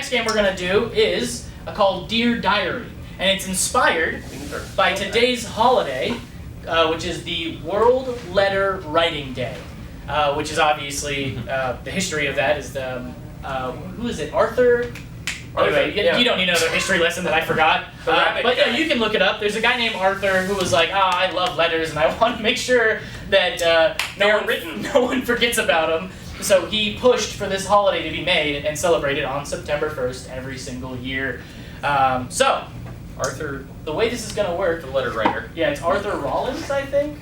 next game we're going to do is called Dear Diary. And it's inspired by today's holiday, which is the World Letter Writing Day. Which is obviously, the history of that is the, who is it, Arthur? Anyway, you don't need another history lesson that I forgot. But yeah, you can look it up. There's a guy named Arthur who was like, I love letters and I want to make sure that no one forgets about them. So he pushed for this holiday to be made and celebrated on September 1st every single year. So, Arthur, the way this is going to work... the letter writer. Yeah, it's Arthur Rollins, I think.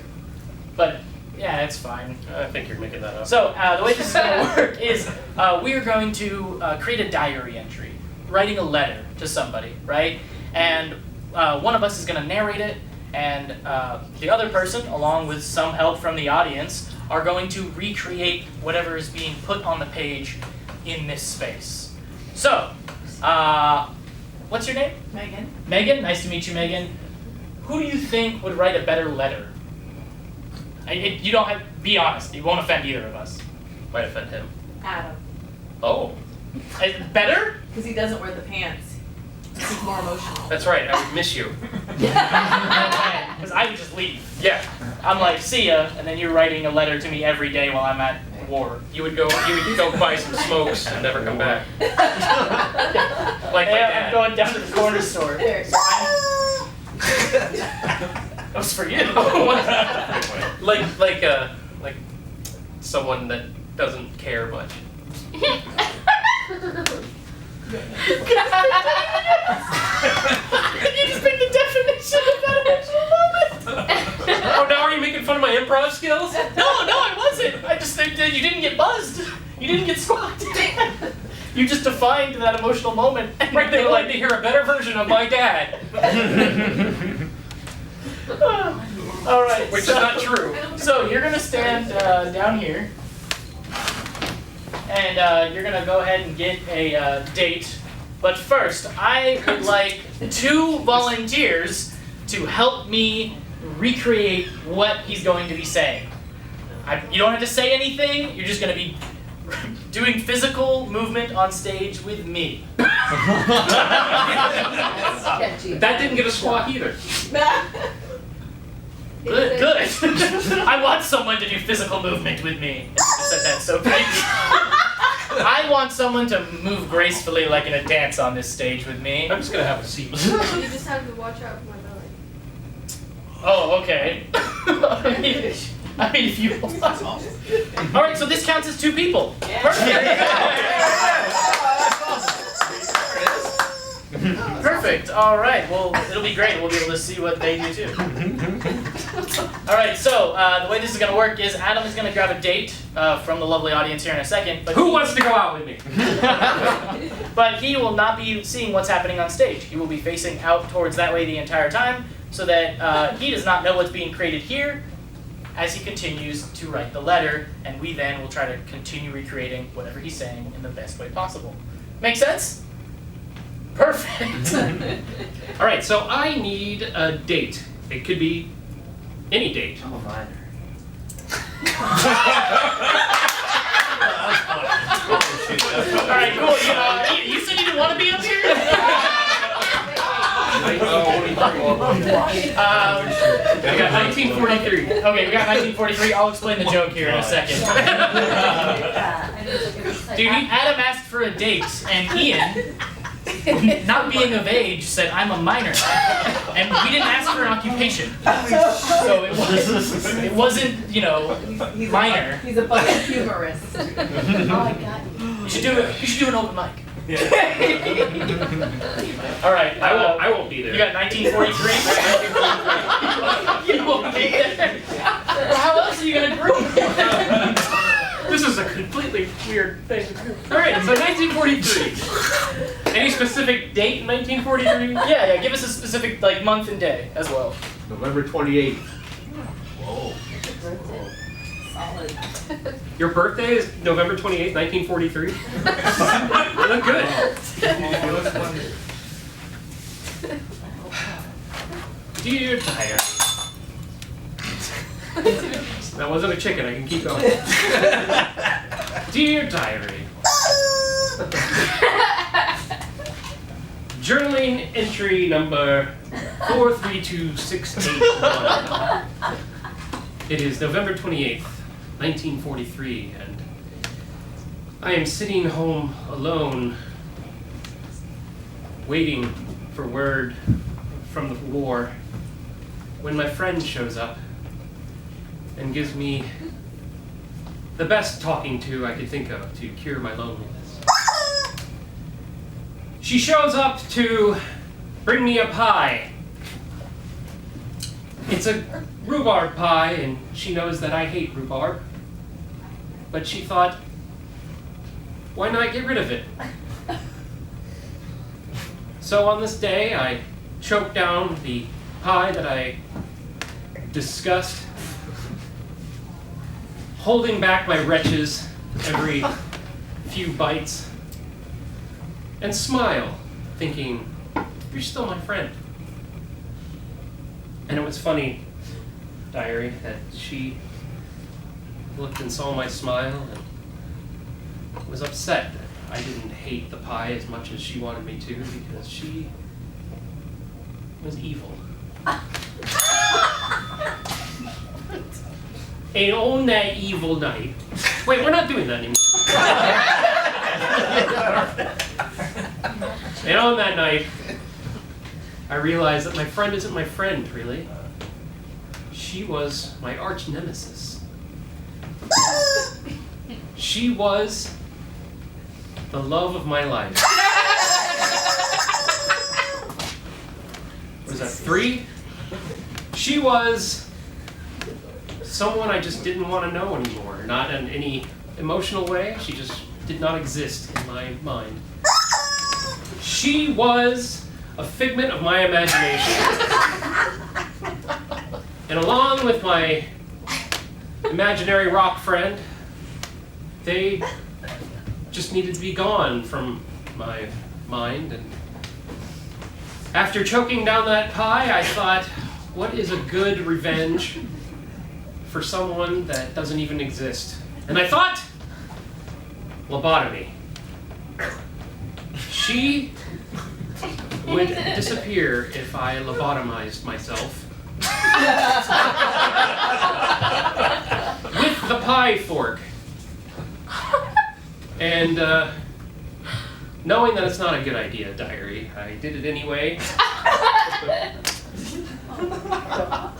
But, yeah, it's fine. I think you're making that up. So, the way this is going to work is we're going to create a diary entry, writing a letter to somebody, right? And one of us is going to narrate it, and the other person, along with some help from the audience, are going to recreate whatever is being put on the page in this space. So, what's your name? Megan. Megan, nice to meet you, Megan. Who do you think would write a better letter? You don't have, be honest, it won't offend either of us. Might offend him. Adam. Oh, Better? Because he doesn't wear the pants. He's more emotional. that's right. I would miss you. Because I would just leave. Yeah, I'm like, see ya, and then you're writing a letter to me every day while I'm at war. you would go buy some smokes and never come back. Like my Hey, I'm dad. going down to the corner store. There. That was for you. like someone that doesn't care much. Can you just pick the definition of that actual moment? Oh, now are you making fun of my improv skills? No, I wasn't. I just think that you didn't get buzzed. You didn't get squawked. You just defined that emotional moment. Right, they would like to hear a better version of my dad. All right. Which is not true. So you're gonna stand down here, and you're gonna go ahead and get a date. But first, I would like 2 volunteers to help me recreate what he's going to be saying. You don't have to say anything. You're just gonna be doing physical movement on stage with me. That didn't get a squawk either. Good. I want someone to do physical movement with me. I said that so creepy. I want someone to move gracefully like in a dance on this stage with me. I'm just gonna have a seat. You just have to watch out for my belly. Oh, okay. I mean, if you want. All right, so this counts as 2 people. Perfect. There you go. Perfect. All right. Well, it'll be great. We'll be able to see what they do too. All right. So the way this is going to work is Adam is going to grab a date from the lovely audience here in a second. But Who wants to go out with me? But he will not be seeing what's happening on stage. He will be facing out towards that way the entire time, so that he does not know what's being created here as he continues to write the letter, and we then will try to continue recreating whatever he's saying in the best way possible. Make sense? Perfect. All right, so I need a date. It could be any date. I'm a minor. All right, cool. You said you didn't want to be up here? We got 1943. Okay, we got 1943. I'll explain the joke here in a second. Dude, Adam asked for a date, and Ian, not being of age, said, I'm a minor. And we didn't ask for an occupation. So it wasn't, minor. He's a fucking humorist. Oh, I got you. You should do an open mic. All right. I won't be there. You got 1943? You won't be there. Well, how else are you going to group? This is a completely weird thing. All right, so 1943. Any specific date in 1943? Yeah, give us a specific month and day as well. November 28th. Whoa. Solid. Your birthday is November 28th, 1943? You look good. Dear diary. That wasn't a chicken, I can keep going. Dear diary. Journaling entry number 432681. It is November 28th, 1943, and I am sitting home alone, waiting for word from the war, when my friend shows up and gives me the best talking to I could think of to cure my loneliness. She shows up to bring me a pie. It's a rhubarb pie, and she knows that I hate rhubarb. But she thought, why not get rid of it? So on this day, I choked down the pie that I discussed, holding back my retches every few bites, and smile, thinking, you're still my friend. And it was funny, diary, that she looked and saw my smile and was upset that I didn't hate the pie as much as she wanted me to, because she was evil. And on that evil night, wait, we're not doing that anymore. And on that night, I realized that my friend isn't my friend, really. She was my arch nemesis. She was the love of my life. Was that 3? She was someone I just didn't want to know anymore. Not in any emotional way. She just did not exist in my mind. She was a figment of my imagination. And along with my imaginary rock friend, they just needed to be gone from my mind. And after choking down that pie, I thought, what is a good revenge for someone that doesn't even exist? And I thought, lobotomy. She would disappear if I lobotomized myself with the pie fork. And knowing that it's not a good idea, diary, I did it anyway.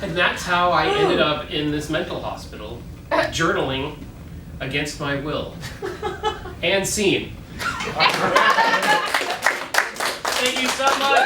And that's how I ended up in this mental hospital, journaling against my will. And scene. Thank you so much.